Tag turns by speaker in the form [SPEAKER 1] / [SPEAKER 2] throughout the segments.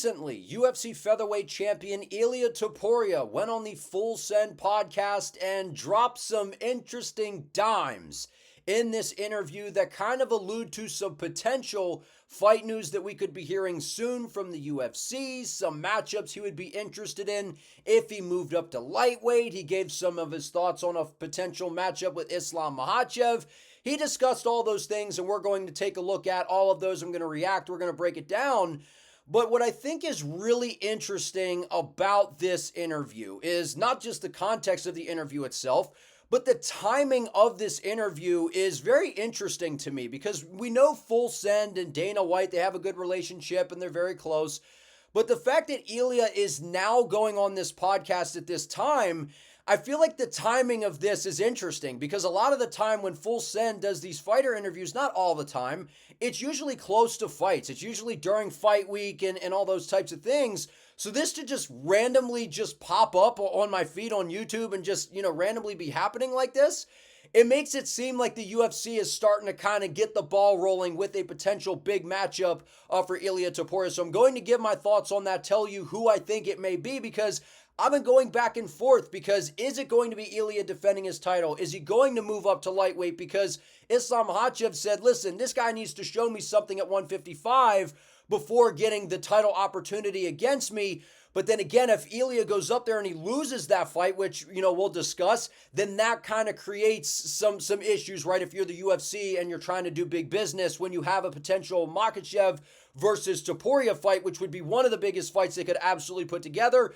[SPEAKER 1] Recently, UFC featherweight champion Ilia Topuria went on the Full Send podcast and dropped some interesting dimes in this interview that kind of allude to some potential fight news that we could be hearing soon from the UFC, some matchups he would be interested in if he moved up to lightweight. He gave some of his thoughts on a potential matchup with Islam Makhachev. He discussed all those things, and we're going to take a look at all of those. I'm going to react. We're going to break it down. But what I think is really interesting about this interview is not just the context of the interview itself, but the timing of this interview is very interesting to me because we know Full Send and Dana White, they have a good relationship and they're very close. But the fact that Ilia is now going on this podcast at this time, I feel like the timing of this is interesting because a lot of the time when Full Send does these fighter interviews, not all the time, it's usually close to fights. It's usually during fight week and all those types of things. So this to just randomly just pop up on my feed on YouTube and just, randomly be happening like this, it makes it seem like the UFC is starting to kind of get the ball rolling with a potential big matchup for Ilia Topuria. So I'm going to give my thoughts on that, tell you who I think it may be, because I've been going back and forth because is it going to be Ilia defending his title? Is he going to move up to lightweight? Because Islam Makhachev said, listen, this guy needs to show me something at 155 before getting the title opportunity against me. But then again, if Ilia goes up there and he loses that fight, which, we'll discuss, then that kind of creates some issues, right? If you're the UFC and you're trying to do big business when you have a potential Makhachev versus Topuria fight, which would be one of the biggest fights they could absolutely put together,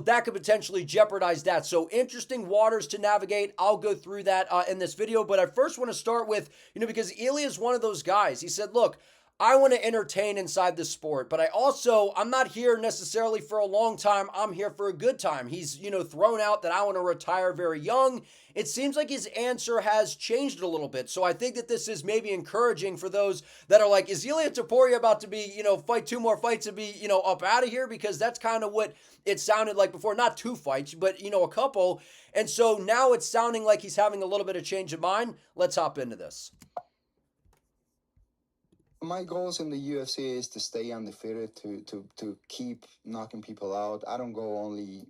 [SPEAKER 1] that could potentially jeopardize that. So interesting waters to navigate. I'll go through that in this video. But I first want to start with, because Ilia is one of those guys. He said, look, I want to entertain inside the sport, but I'm not here necessarily for a long time. I'm here for a good time. He's, thrown out that I want to retire very young. It seems like his answer has changed a little bit. So I think that this is maybe encouraging for those that are like, is Ilia Topuria about to be, fight two more fights and be, up out of here? Because that's kind of what it sounded like before. Not two fights, but, a couple. And so now it's sounding like he's having a little bit of change of mind. Let's hop into this.
[SPEAKER 2] My goals in the UFC is to stay undefeated, to keep knocking people out. I don't go only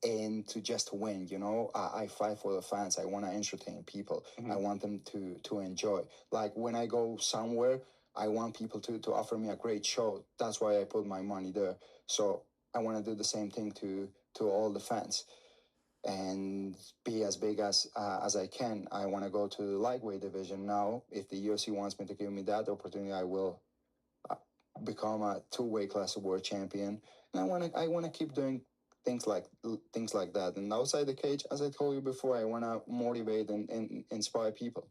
[SPEAKER 2] in to just win, I fight for the fans. I want to entertain people. Mm-hmm. I want them to enjoy. Like when I go somewhere, I want people to offer me a great show. That's why I put my money there. So I want to do the same thing to all the fans and be as big as I can. I want to go to the lightweight division now. If the UFC wants me to give me that opportunity, I will become a two-weight class world champion. And I want to keep doing things like that. And outside the cage, as I told you before, I want to motivate and inspire people.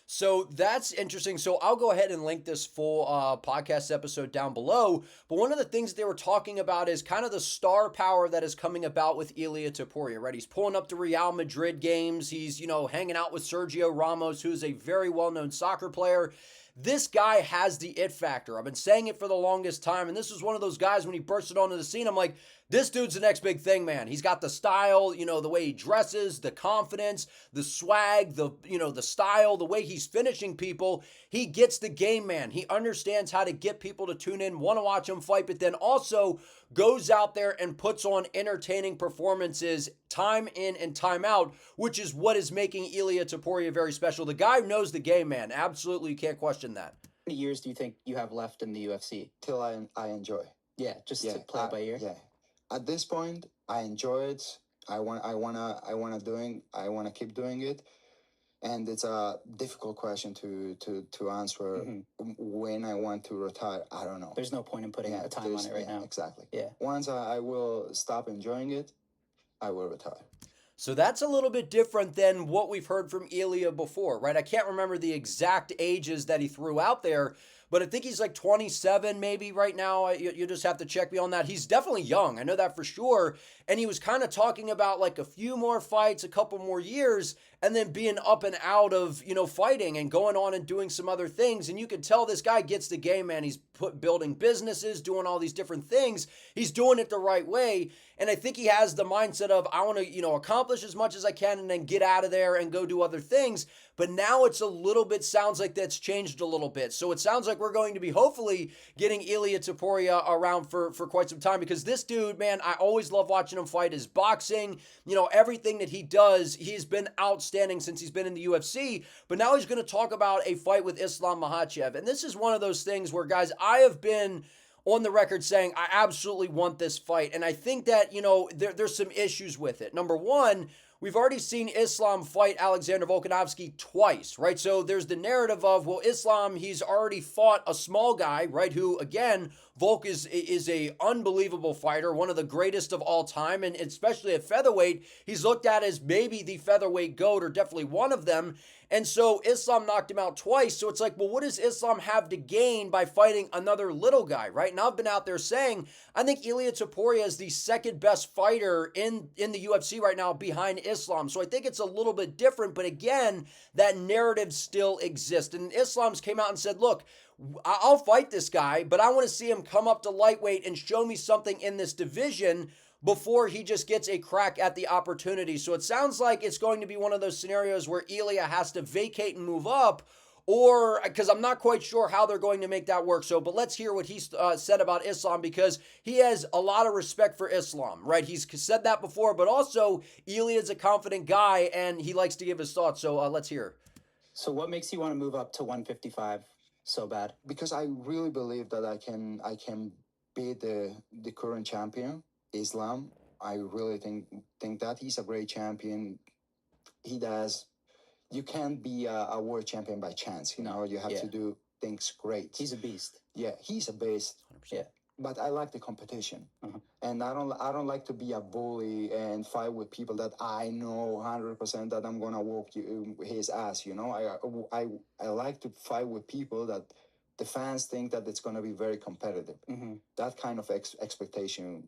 [SPEAKER 1] So that's interesting. So I'll go ahead and link this full podcast episode down below. But one of the things they were talking about is kind of the star power that is coming about with Ilia Topuria, right? He's pulling up to Real Madrid games. He's, hanging out with Sergio Ramos, who's a very well-known soccer player. This guy has the it factor. I've been saying it for the longest time, and this was one of those guys when he bursted onto the scene, I'm like, this dude's the next big thing, man. He's got the style, the way he dresses, the confidence, the swag, the style, the way he's finishing people. He gets the game, man. He understands how to get people to tune in, want to watch him fight, but then also goes out there and puts on entertaining performances time in and time out, which is what is making Ilia Topuria very special. The guy knows the game, man. Absolutely, you can't question that.
[SPEAKER 3] How many years do you think you have left in the UFC?
[SPEAKER 2] Till I enjoy.
[SPEAKER 3] Yeah, just to play it by ear.
[SPEAKER 2] Yeah. At this point, I enjoy it. I want to keep doing it. And it's a difficult question to answer. Mm-hmm. When I want to retire, I don't know.
[SPEAKER 3] There's no point in putting a time on it right now.
[SPEAKER 2] Exactly.
[SPEAKER 3] Yeah.
[SPEAKER 2] Once I will stop enjoying it, I will retire.
[SPEAKER 1] So that's a little bit different than what we've heard from Ilia before, right? I can't remember the exact ages that he threw out there, but I think he's like 27 maybe right now. You just have to check me on that. He's definitely young. I know that for sure. And he was kind of talking about like a few more fights, a couple more years. and then being up and out of, fighting and going on and doing some other things. And you can tell this guy gets the game, man. He's building businesses, doing all these different things. He's doing it the right way. And I think he has the mindset of, I want to, accomplish as much as I can and then get out of there and go do other things. But now it's a little bit, sounds like that's changed a little bit. So it sounds like we're going to be hopefully getting Ilia Topuria around for quite some time, because this dude, man, I always love watching him fight. His boxing, everything that he does, he's been outstanding since he's been in the UFC. But now he's going to talk about a fight with Islam Makhachev. And this is one of those things where, guys, I have been on the record saying I absolutely want this fight. And I think that, there's some issues with it. Number one, we've already seen Islam fight Alexander Volkanovski twice, right? So there's the narrative of, well, Islam, he's already fought a small guy, right? Who, again, Volk is a unbelievable fighter, one of the greatest of all time. And especially at featherweight, he's looked at as maybe the featherweight GOAT, or definitely one of them. And so Islam knocked him out twice. So it's like, well, what does Islam have to gain by fighting another little guy, right? And I've been out there saying, I think Ilia Topuria is the second best fighter in the UFC right now behind Islam. So I think it's a little bit different. But again, that narrative still exists. And Islam's came out and said, look, I'll fight this guy, but I want to see him come up to lightweight and show me something in this division before he just gets a crack at the opportunity. So it sounds like it's going to be one of those scenarios where Ilia has to vacate and move up, or because I'm not quite sure how they're going to make that work. So, but let's hear what he said about Islam, because he has a lot of respect for Islam, right? He's said that before, but also Ilia is a confident guy and he likes to give his thoughts. So let's hear.
[SPEAKER 3] So what makes you want to move up to 155 so bad?
[SPEAKER 2] Because I really believe that I can beat the current champion, Islam. I really think that he's a great champion. You can't be a world champion by chance. You have to do things great.
[SPEAKER 3] He's a beast.
[SPEAKER 2] Yeah, he's a beast.
[SPEAKER 3] 100%. Yeah.
[SPEAKER 2] But I like the competition, and I don't like to be a bully and fight with people that I know 100% that I'm gonna whoop his ass. I like to fight with people that the fans think that it's gonna be very competitive. That kind of expectations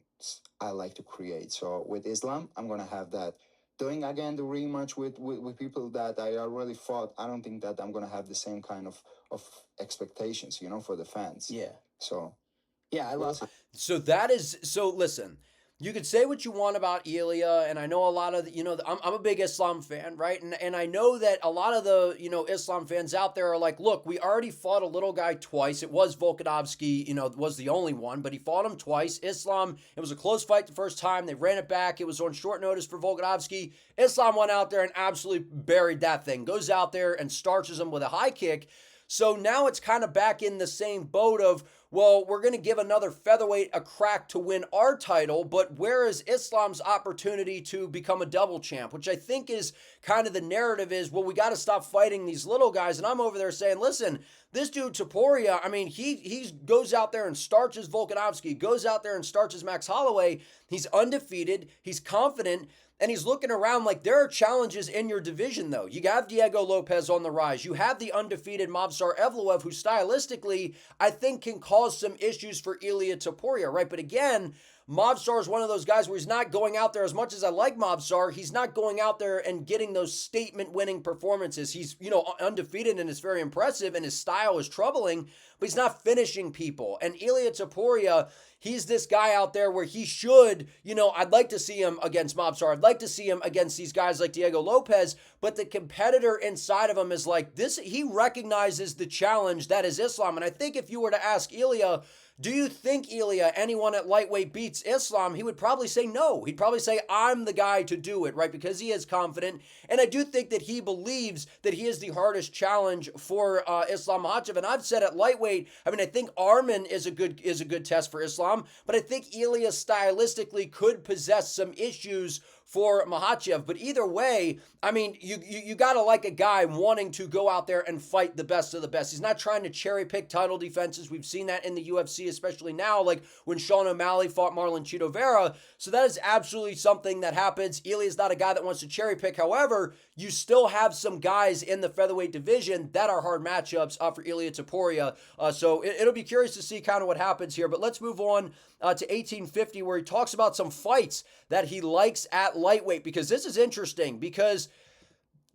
[SPEAKER 2] I like to create. So with Islam, I'm gonna have that. Doing again the rematch with people that I already fought, I don't think that I'm gonna have the same kind of expectations, for the fans.
[SPEAKER 3] Yeah.
[SPEAKER 2] So.
[SPEAKER 3] Yeah, I love it.
[SPEAKER 1] So listen, you could say what you want about Ilia, and I know a lot of, I'm a big Islam fan, right? And I know that a lot of the, Islam fans out there are like, look, we already fought a little guy twice. It was Volkanovski, was the only one, but he fought him twice. Islam, it was a close fight the first time. They ran it back. It was on short notice for Volkanovski. Islam went out there and absolutely buried that thing. Goes out there and starches him with a high kick. So now it's kind of back in the same boat of, well, we're going to give another featherweight a crack to win our title, but where is Islam's opportunity to become a double champ? Which I think is kind of the narrative is, well, we got to stop fighting these little guys. And I'm over there saying, listen, this dude Topuria, I mean, he goes out there and starches Volkanovski, goes out there and starches Max Holloway. He's undefeated. He's confident. And he's looking around like there are challenges in your division, though. You have Diego Lopez on the rise. You have the undefeated Movsar Evloev, who stylistically, I think, can cause some issues for Ilia Topuria, right? But again, Movsar is one of those guys where he's not going out there, as much as I like Movsar, he's not going out there and getting those statement-winning performances. He's, undefeated and it's very impressive, and his style is troubling, but he's not finishing people. And Ilia Topuria, he's this guy out there where he should, I'd like to see him against Movsar. I'd like to see him against these guys like Diego Lopez, but the competitor inside of him is like this. He recognizes the challenge that is Islam. And I think if you were to ask Ilia, do you think, Ilia, anyone at lightweight beats Islam? He would probably say no. He'd probably say, I'm the guy to do it, right? Because he is confident. And I do think that he believes that he is the hardest challenge for Islam Makhachev. And I've said at lightweight, I mean, I think Arman is a good test for Islam, but I think Ilia stylistically could possess some issues for Makhachev. But either way, I mean, you got to like a guy wanting to go out there and fight the best of the best. He's not trying to cherry pick title defenses. We've seen that in the UFC, especially now, like when Sean O'Malley fought Marlon Chito Vera. So that is absolutely something that happens. Ilia's not a guy that wants to cherry pick. However, you still have some guys in the featherweight division that are hard matchups for Ilia Topuria. So it'll be curious to see kind of what happens here. But let's move on to 1850, where he talks about some fights that he likes at lightweight, because this is interesting, because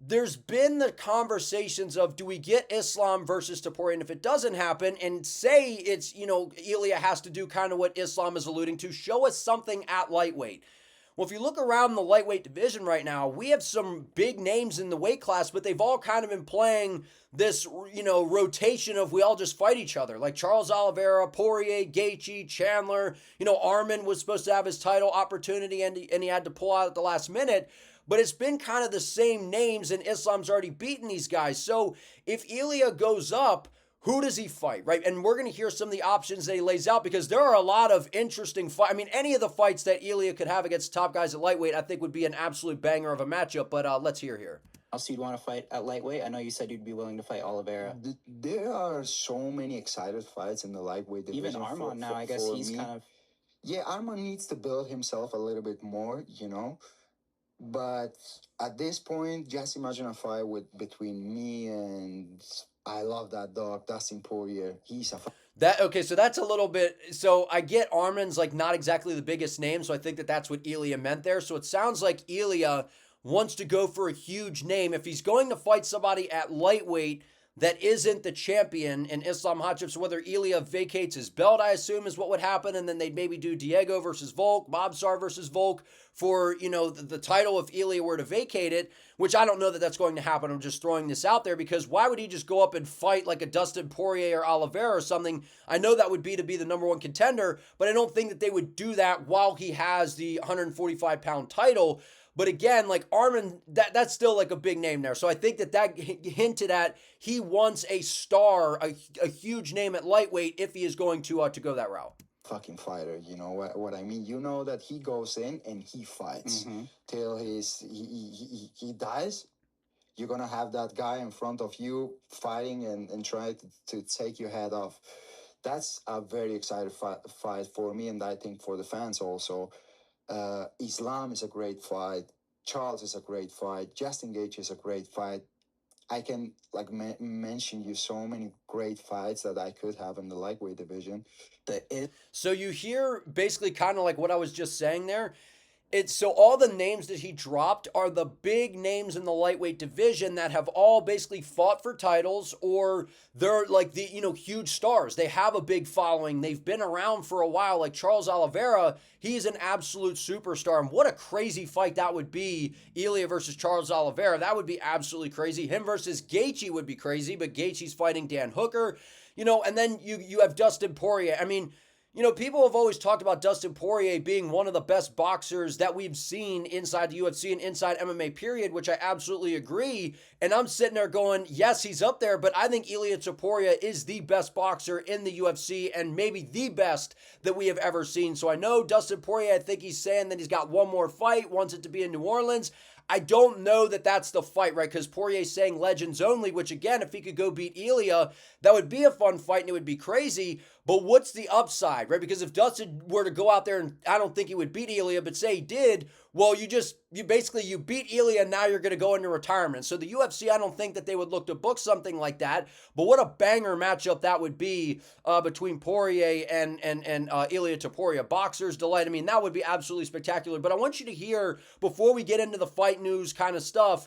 [SPEAKER 1] there's been the conversations of, do we get Islam versus Topuria? And if it doesn't happen, and say it's, Ilia has to do kind of what Islam is alluding to, show us something at lightweight. Well, if you look around the lightweight division right now, we have some big names in the weight class, but they've all kind of been playing this, rotation of we all just fight each other. Like Charles Oliveira, Poirier, Gaethje, Chandler. Arman was supposed to have his title opportunity and he had to pull out at the last minute. But it's been kind of the same names, and Islam's already beaten these guys. So if Ilia goes up, who does he fight, right? And we're going to hear some of the options that he lays out, because there are a lot of interesting fights. I mean, any of the fights that Ilia could have against top guys at lightweight, I think would be an absolute banger of a matchup. But let's hear here.
[SPEAKER 3] Else you'd want to fight at lightweight? I know you said you'd be willing to fight Oliveira.
[SPEAKER 2] There are so many excited fights in the lightweight division.
[SPEAKER 3] Even Arman now, I guess he's kind of...
[SPEAKER 2] Yeah, Arman needs to build himself a little bit more, But at this point, just imagine a fight between me and... I love that dog, Dustin Poirier. He's a...
[SPEAKER 1] Okay, so that's a little bit... So I get Arman's not exactly the biggest name, so I think that's what Ilia meant there. So it sounds like Ilia wants to go for a huge name. If he's going to fight somebody at lightweight that isn't the champion in Islam Makhachev, so whether Ilia vacates his belt, I assume, is what would happen, and then they'd maybe do Diego versus Volk, Mobsar versus Volk for, the title if Ilia were to vacate it, which I don't know that that's going to happen. I'm just throwing this out there, because why would he just go up and fight like a Dustin Poirier or Oliveira or something? I know that would be to be the number one contender, but I don't think that they would do that while he has the 145-pound title. But again, Arman, that's still a big name there. So I think that hinted at he wants a star, a huge name at lightweight if he is going to go that route.
[SPEAKER 2] Fucking fighter, you know what I mean? You know that he goes in and he fights till he dies. You're gonna have that guy in front of you fighting and try to take your head off. That's a very excited fight for me, and I think for the fans also. Islam is a great fight. Charles is a great fight. Justin Gaethje is a great fight. I can mention you so many great fights that I could have in the lightweight division.
[SPEAKER 1] So you hear basically kind of like what I was just saying there. So all the names that he dropped are the big names in the lightweight division that have all basically fought for titles, or they're the huge stars. They have a big following. They've been around for a while. Like Charles Oliveira, he's an absolute superstar. And what a crazy fight that would be, Ilia versus Charles Oliveira. That would be absolutely crazy. Him versus Gaethje would be crazy, but Gaethje's fighting Dan Hooker. And then you have Dustin Poirier. I mean, people have always talked about Dustin Poirier being one of the best boxers that we've seen inside the UFC and inside MMA period, which I absolutely agree. And I'm sitting there going, yes, he's up there, but I think Ilia Topuria is the best boxer in the UFC and maybe the best that we have ever seen. So I know Dustin Poirier, I think he's saying that he's got one more fight, wants it to be in New Orleans. I don't know that that's the fight, right? Because Poirier's saying legends only, which again, if he could go beat Ilia, that would be a fun fight and it would be crazy. But what's the upside, right? Because if Dustin were to go out there, and I don't think he would beat Ilia, but say he did, well, you beat Ilia and now you're going to go into retirement. So the UFC, I don't think that they would look to book something like that. But what a banger matchup that would be between Poirier and Ilia Topuria. Boxer's delight. I mean, that would be absolutely spectacular. But I want you to hear, before we get into the fight news kind of stuff,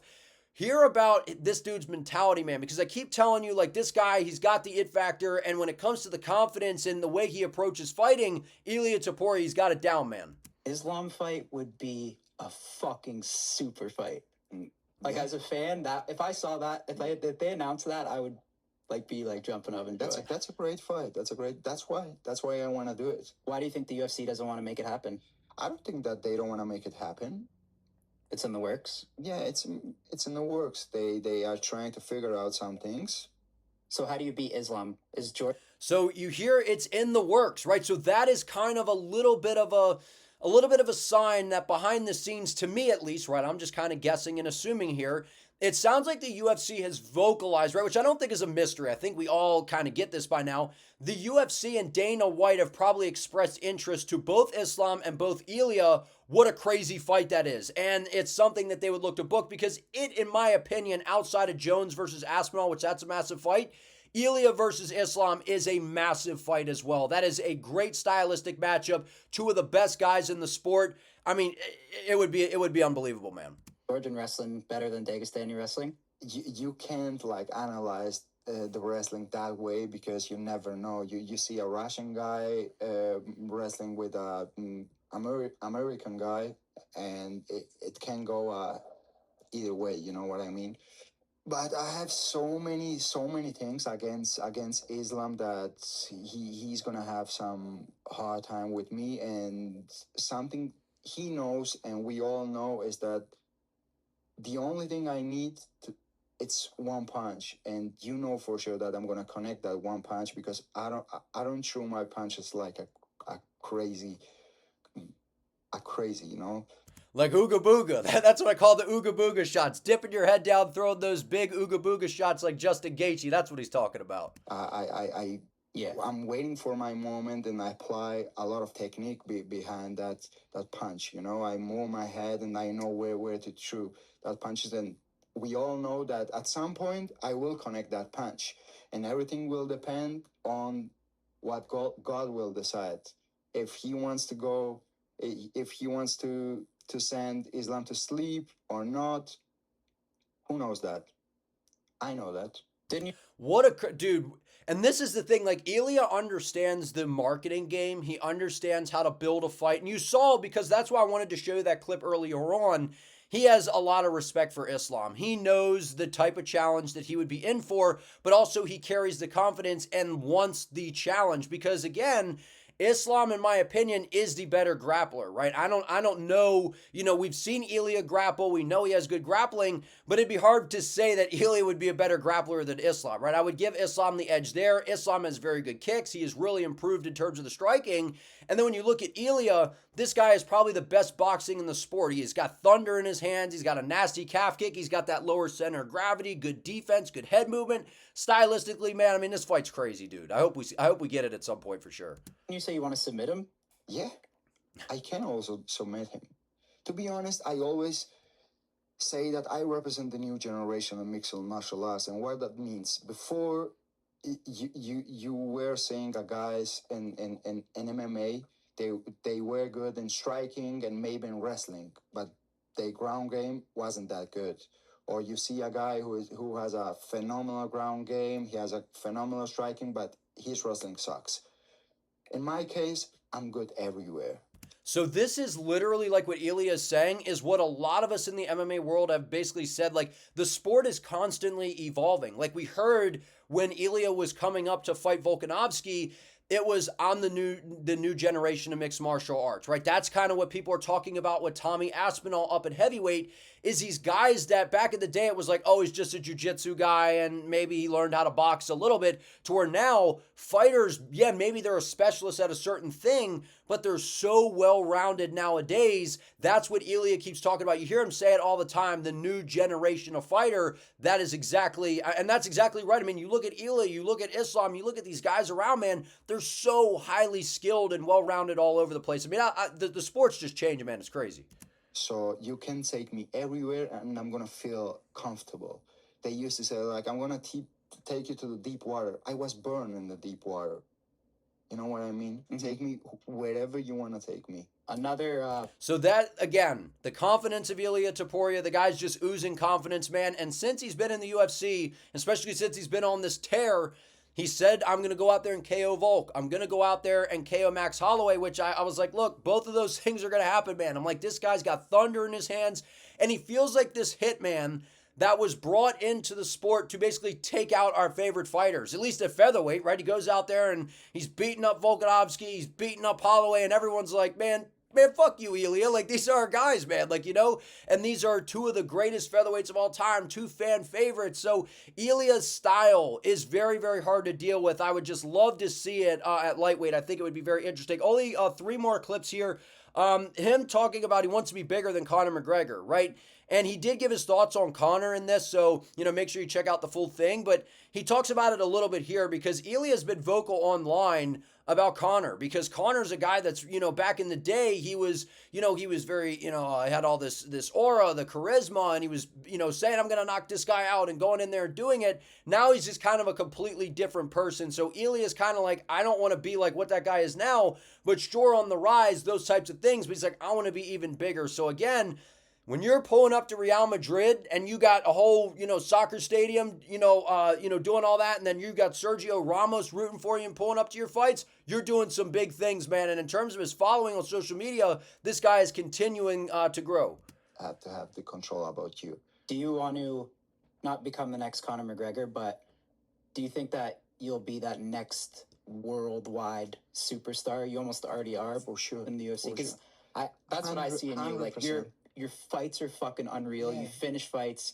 [SPEAKER 1] hear about this dude's mentality, man, because I keep telling you, this guy, he's got the it factor, and when it comes to the confidence and the way he approaches fighting, Ilia Topuria, he's got it down, man.
[SPEAKER 3] Islam fight would be a fucking super fight. As a fan, that if I saw that, if they announced that, I would be jumping up and
[SPEAKER 2] that's a great fight. That's why I want to do it.
[SPEAKER 3] Why do you think the UFC doesn't want to make it happen?
[SPEAKER 2] I don't think that they don't want to make it happen.
[SPEAKER 3] It's in the works?
[SPEAKER 2] Yeah, it's in the works. They are trying to figure out some things.
[SPEAKER 3] So how do you beat Islam? Is George...
[SPEAKER 1] So you hear it's in the works, right? So that is kind of a little bit of a sign that behind the scenes, to me at least, right, I'm just kind of guessing and assuming here, it sounds like the UFC has vocalized, right, which I don't think is a mystery. I think we all kind of get this by now. The UFC and Dana White have probably expressed interest to both Islam and both Ilia. What a crazy fight that is. And it's something that they would look to book because it, in my opinion, outside of Jones versus Aspinall, which that's a massive fight, Ilia versus Islam is a massive fight as well. That is a great stylistic matchup. Two of the best guys in the sport. I mean, it would be unbelievable, man.
[SPEAKER 3] Georgian wrestling better than Dagestani wrestling?
[SPEAKER 2] You can't like analyze the wrestling that way because you never know. You see a Russian guy wrestling with a American guy, and it can go either way. You know what I mean? But I have so many things against Islam that he's gonna have some hard time with me. And something he knows and we all know is that the only thing I need to it's one punch, and you know for sure that I'm gonna connect that one punch because I don't throw my punches like a crazy you know.
[SPEAKER 1] Like Ooga Booga. That's what I call the Ooga Booga shots. Dipping your head down, throwing those big Ooga Booga shots like Justin Gaethje. That's what he's talking about.
[SPEAKER 3] Yeah.
[SPEAKER 2] I'm waiting for my moment, and I apply a lot of technique behind that punch. You know, I move my head, and I know where to throw that punches. And we all know that at some point I will connect that punch, and everything will depend on what God will decide. If he wants to go, if he wants to send Islam to sleep or not, who knows that? I know that.
[SPEAKER 3] Didn't you?
[SPEAKER 1] What a dude. And this is the thing, like Ilia understands the marketing game. He understands how to build a fight. And you saw, because that's why I wanted to show you that clip earlier on. He has a lot of respect for Islam. He knows the type of challenge that he would be in for, but also he carries the confidence and wants the challenge because again, Islam, in my opinion, is the better grappler, right? I don't know. You know, we've seen Ilia grapple. We know he has good grappling, but it'd be hard to say that Ilia would be a better grappler than Islam, right? I would give Islam the edge there. Islam has very good kicks. He has really improved in terms of the striking. And then when you look at Ilia, this guy is probably the best boxing in the sport. He's got thunder in his hands. He's got a nasty calf kick. He's got that lower center of gravity, good defense, good head movement. Stylistically, man, I mean, this fight's crazy, dude. I hope we get it at some point for sure.
[SPEAKER 3] You say you want to submit him?
[SPEAKER 2] Yeah, I can also submit him. To be honest, I always say that I represent the new generation of mixed martial arts, and what that means. Before, you were seeing guys in MMA. They were good in striking and maybe in wrestling, but their ground game wasn't that good. Or you see a guy who has a phenomenal ground game, he has a phenomenal striking, but his wrestling sucks. In my case, I'm good everywhere.
[SPEAKER 1] So this is literally like what Ilia is saying is what a lot of us in the MMA world have basically said, like the sport is constantly evolving. Like we heard when Ilia was coming up to fight Volkanovski, it was on the new generation of mixed martial arts, right? That's kind of what people are talking about with Tommy Aspinall up at heavyweight is these guys that back in the day it was like, oh, he's just a jiu-jitsu guy and maybe he learned how to box a little bit, to where now fighters, yeah, maybe they're a specialist at a certain thing, but they're so well-rounded nowadays. That's what Ilia keeps talking about. You hear him say it all the time, the new generation of fighter. That is exactly, and that's exactly right. I mean, you look at Ilia, you look at Islam, you look at these guys around, man, they're so highly skilled and well-rounded all over the place. I mean, the sport's just changing, man. It's crazy.
[SPEAKER 2] So you can take me everywhere and I'm going to feel comfortable. They used to say, like, I'm going to take you to the deep water. I was born in the deep water. You know what I mean? Mm-hmm. Take me wherever you want to take me.
[SPEAKER 1] So that, again, the confidence of Ilia Topuria, the guy's just oozing confidence, man. And since he's been in the UFC, especially since he's been on this tear, he said, I'm going to go out there and KO Volk. I'm going to go out there and KO Max Holloway, which I was like, look, both of those things are going to happen, man. I'm like, this guy's got thunder in his hands, and he feels like this hitman that was brought into the sport to basically take out our favorite fighters, at least at featherweight, right? He goes out there and he's beating up Volkanovski, he's beating up Holloway, and everyone's like, man, fuck you, Ilia. Like, these are our guys, man. Like, you know, and these are two of the greatest featherweights of all time, two fan favorites. So Ilia's style is very, very hard to deal with. I would just love to see it at lightweight. I think it would be very interesting. Only 3 more clips here. Him talking about he wants to be bigger than Conor McGregor, right? And he did give his thoughts on Conor in this, so, you know, make sure you check out the full thing. But he talks about it a little bit here because Ilia's been vocal online about Conor, because Conor's a guy that's, you know, back in the day, he was very, you know, had all this aura, the charisma, and he was, you know, saying, I'm going to knock this guy out and going in there and doing it. Now he's just kind of a completely different person. So Ilia's kind of like, I don't want to be like what that guy is now, but sure, on the rise, those types of things. But he's like, I want to be even bigger. So again, When you're pulling up to Real Madrid and you got a whole, soccer stadium, doing all that, and then you got Sergio Ramos rooting for you and pulling up to your fights, you're doing some big things, man. And in terms of his following on social media, this guy is continuing to grow.
[SPEAKER 2] I have to have the control about you.
[SPEAKER 3] Do you want to not become the next Conor McGregor, but do you think that you'll be that next worldwide superstar? You almost already are,
[SPEAKER 2] For sure.
[SPEAKER 3] in the UFC. Because
[SPEAKER 2] sure.
[SPEAKER 3] that's what I see in you. Like
[SPEAKER 2] 100%.
[SPEAKER 3] your fights are fucking unreal.
[SPEAKER 2] Yeah.
[SPEAKER 3] You finish fights.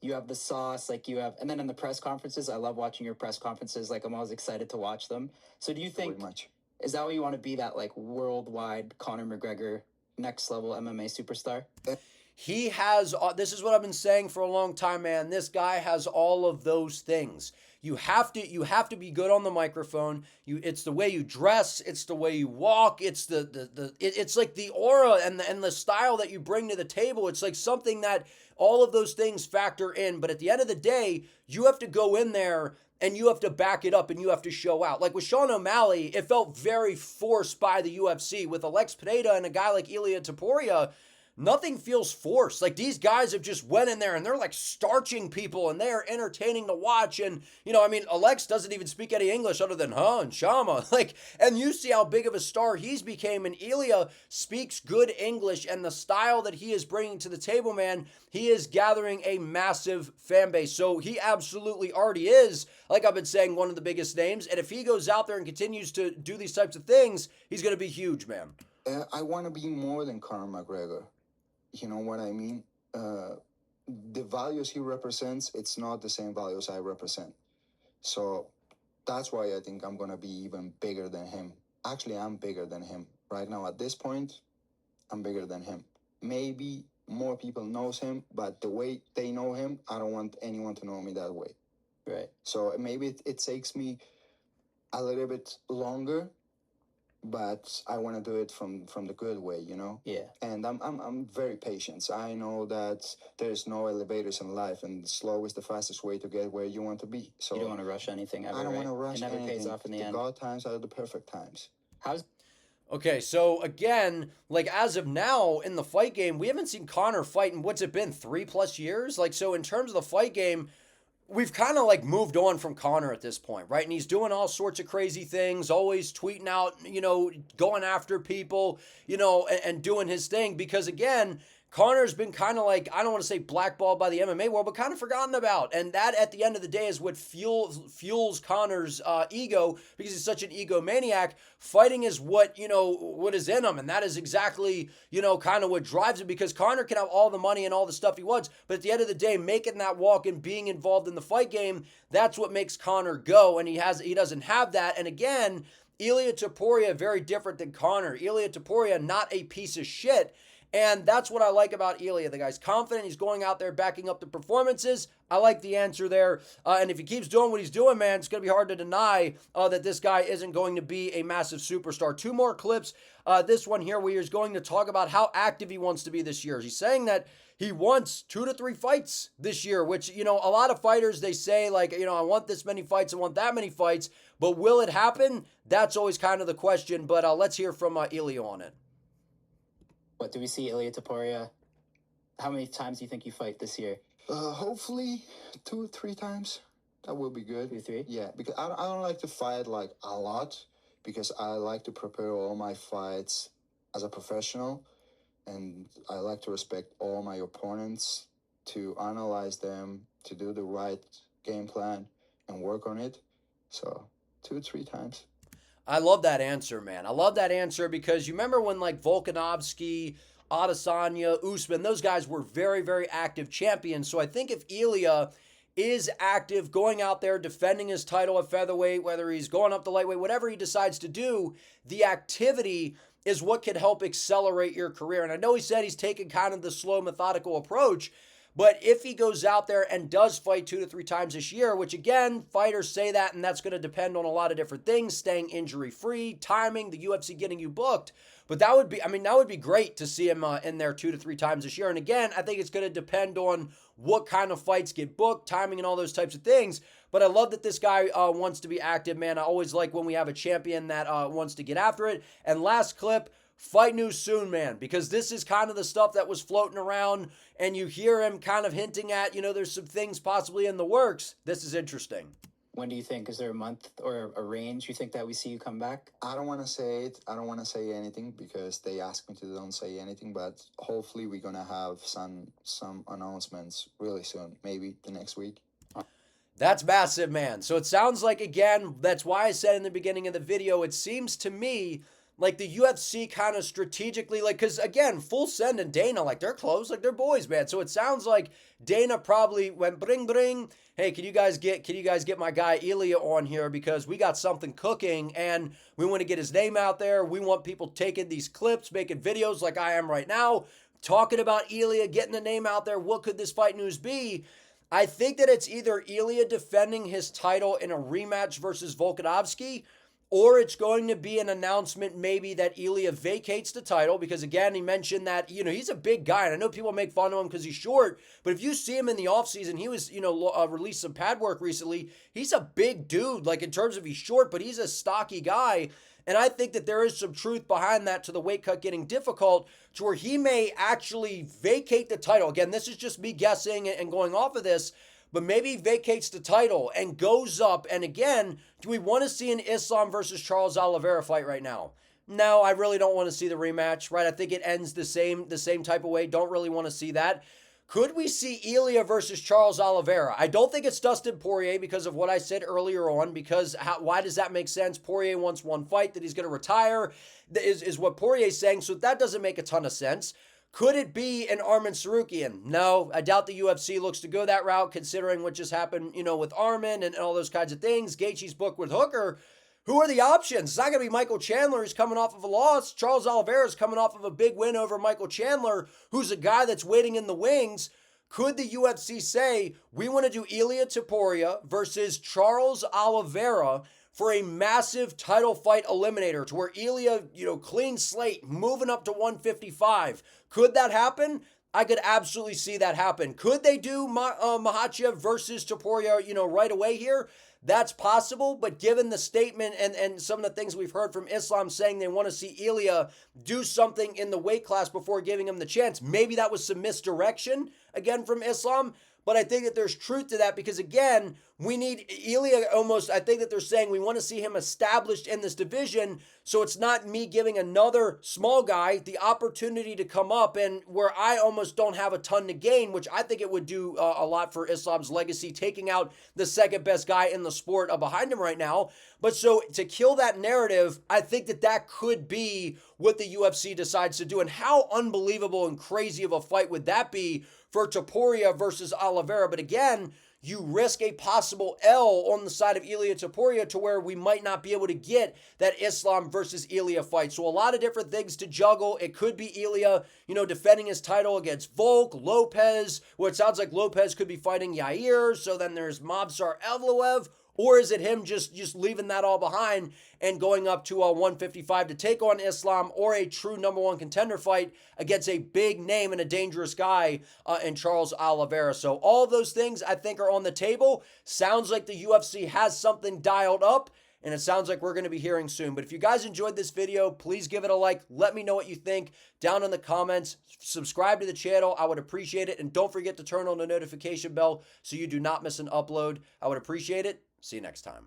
[SPEAKER 3] You have the sauce. Like you have, and then in the press conferences, I love watching your press conferences. Like I'm always excited to watch them. So do you think?
[SPEAKER 2] Very much.
[SPEAKER 3] Is that what you want to be? That like worldwide Conor McGregor, next level MMA superstar?
[SPEAKER 1] He has, this is what I've been saying for a long time, man. This guy has all of those things. You have to be good on the microphone. It's the way you dress. It's the way you walk. It's it's like the aura and the style that you bring to the table. It's like something that all of those things factor in. But at the end of the day, you have to go in there and you have to back it up and you have to show out. Like with Sean O'Malley, it felt very forced by the UFC. With Alex Pineda and a guy like Ilia Topuria, nothing feels forced. Like these guys have just went in there and they're like starching people and they are entertaining to watch. And, Alex doesn't even speak any English other than huh and shama. And you see how big of a star he's became. And Ilia speaks good English, and the style that he is bringing to the table, man, he is gathering a massive fan base. So he absolutely already is, like I've been saying, one of the biggest names. And if he goes out there and continues to do these types of things, he's going to be huge, man.
[SPEAKER 2] I want to be more than Conor McGregor. You know what I mean? The values he represents, it's not the same values I represent. So that's why I think I'm going to be even bigger than him. Actually, I'm bigger than him. Right now, at this point, I'm bigger than him. Maybe more people knows him, but the way they know him, I don't want anyone to know me that way.
[SPEAKER 3] Right.
[SPEAKER 2] So maybe it takes me a little bit longer, but I want to do it from the good way,
[SPEAKER 3] Yeah.
[SPEAKER 2] And I'm very patient. So I know that there's no elevators in life, and slow is the fastest way to get where you want to be. So
[SPEAKER 3] You don't want to rush anything ever,
[SPEAKER 2] I don't
[SPEAKER 3] right?
[SPEAKER 2] want to rush
[SPEAKER 3] It never
[SPEAKER 2] anything.
[SPEAKER 3] pays off in the end.
[SPEAKER 2] God times are the perfect times.
[SPEAKER 1] Okay, so again, like as of now in the fight game, we haven't seen Conor fight in what's it been, 3+ years? So in terms of the fight game, we've kind of like moved on from Conor at this point, right? And he's doing all sorts of crazy things, always tweeting out, going after people, and doing his thing. Because again, Conor's been kind of like, I don't want to say blackballed by the MMA world, but kind of forgotten about. And that at the end of the day is what fuels Conor's ego, because he's such an egomaniac. Fighting is what is in him. And that is exactly, kind of what drives him, because Conor can have all the money and all the stuff he wants. But at the end of the day, making that walk and being involved in the fight game, that's what makes Conor go. And he doesn't have that. And again, Ilia Topuria, very different than Conor. Ilia Topuria, not a piece of shit. And that's what I like about Ilia. The guy's confident. He's going out there backing up the performances. I like the answer there. And if he keeps doing what he's doing, man, it's going to be hard to deny that this guy isn't going to be a massive superstar. 2 more clips. This one here where he's going to talk about how active he wants to be this year. He's saying that he wants 2 to 3 fights this year, which, a lot of fighters, they say, like, I want this many fights, I want that many fights. But will it happen? That's always kind of the question. But let's hear from Ilia on it.
[SPEAKER 3] What do we see, Ilia Topuria? How many times do you think you fight this year?
[SPEAKER 2] Hopefully 2 or 3 times. That will be good.
[SPEAKER 3] 2 or 3?
[SPEAKER 2] Yeah, because I don't like to fight like a lot, because I like to prepare all my fights as a professional, and I like to respect all my opponents, to analyze them, to do the right game plan and work on it. So 2 or 3 times.
[SPEAKER 1] I love that answer, man. I love that answer, because you remember when like Volkanovski, Adesanya, Usman, those guys were very, very active champions. So I think if Ilia is active, going out there, defending his title at featherweight, whether he's going up to lightweight, whatever he decides to do, the activity is what could help accelerate your career. And I know he said he's taking kind of the slow, methodical approach, but if he goes out there and does fight 2 to 3 times this year, which again, fighters say that, and that's going to depend on a lot of different things, staying injury-free, timing, the UFC getting you booked. But that would be great to see him in there 2 to 3 times this year. And again, I think it's going to depend on what kind of fights get booked, timing, and all those types of things. But I love that this guy wants to be active, man. I always like when we have a champion that wants to get after it. And last clip, fight news soon, man, because this is kind of the stuff that was floating around, and you hear him kind of hinting at, there's some things possibly in the works. This is interesting.
[SPEAKER 3] When do you think? Is there a month or a range you think that we see you come back?
[SPEAKER 2] I don't want to say it. I don't want to say anything because they asked me to don't say anything. But hopefully we're gonna have some announcements really soon. Maybe the next week.
[SPEAKER 1] That's massive, man. So it sounds like, again, that's why I said in the beginning of the video, it seems to me like the UFC kind of strategically, like, because again, Full Send and Dana, like, they're close, like, they're boys, man. So it sounds like Dana probably went bring, hey, can you guys get my guy Ilia on here, because we got something cooking and we want to get his name out there. We want people taking these clips, making videos like I am right now, talking about Ilia, getting the name out there. What could this fight news be? I think that it's either Ilia defending his title in a rematch versus Volkanovski, or it's going to be an announcement maybe that Ilia vacates the title, because again, he mentioned that, he's a big guy, and I know people make fun of him because he's short, but if you see him in the offseason, he was, released some pad work recently. He's a big dude, like in terms of he's short, but he's a stocky guy. And I think that there is some truth behind that to the weight cut getting difficult, to where he may actually vacate the title. Again, this is just me guessing and going off of this, but maybe he vacates the title and goes up. And again, do we want to see an Islam versus Charles Oliveira fight right now? No, I really don't want to see the rematch, right? I think it ends the same type of way. Don't really want to see that. Could we see Ilia versus Charles Oliveira? I don't think it's Dustin Poirier because of what I said earlier on, because why does that make sense? Poirier wants one fight that he's going to retire, is what Poirier's saying, so that doesn't make a ton of sense. Could it be an Arman Sarukian? No, I doubt the UFC looks to go that route, considering what just happened, with Arman and all those kinds of things. Gaethje's book with Hooker. Who are the options? It's not going to be Michael Chandler, who's coming off of a loss. Charles Oliveira's coming off of a big win over Michael Chandler, who's a guy that's waiting in the wings. Could the UFC say, we want to do Ilia Topuria versus Charles Oliveira for a massive title fight eliminator, to where Ilia, clean slate, moving up to 155? Could that happen? I could absolutely see that happen. Could they do Makhachev versus Topuria, right away here? That's possible, but given the statement and some of the things we've heard from Islam saying they want to see Ilia do something in the weight class before giving him the chance, maybe that was some misdirection, again, from Islam. But I think that there's truth to that, because again, we need Ilia almost, I think that they're saying we want to see him established in this division, so it's not me giving another small guy the opportunity to come up, and where I almost don't have a ton to gain, which I think it would do a lot for Islam's legacy, taking out the second best guy in the sport behind him right now. But so to kill that narrative, I think that that could be what the UFC decides to do. And how unbelievable and crazy of a fight would that be for Topuria versus Oliveira? But again, you risk a possible L on the side of Ilia Topuria, to where we might not be able to get that Islam versus Ilia fight. So a lot of different things to juggle. It could be Ilia, defending his title against Volk, Lopez, where it sounds like Lopez could be fighting Yair. So then there's Mobsar Evloev. Or is it him just leaving that all behind and going up to 155 to take on Islam, or a true number one contender fight against a big name and a dangerous guy in Charles Oliveira? So all those things I think are on the table. Sounds like the UFC has something dialed up, and it sounds like we're going to be hearing soon. But if you guys enjoyed this video, please give it a like. Let me know what you think down in the comments. Subscribe to the channel. I would appreciate it. And don't forget to turn on the notification bell so you do not miss an upload. I would appreciate it. See you next time.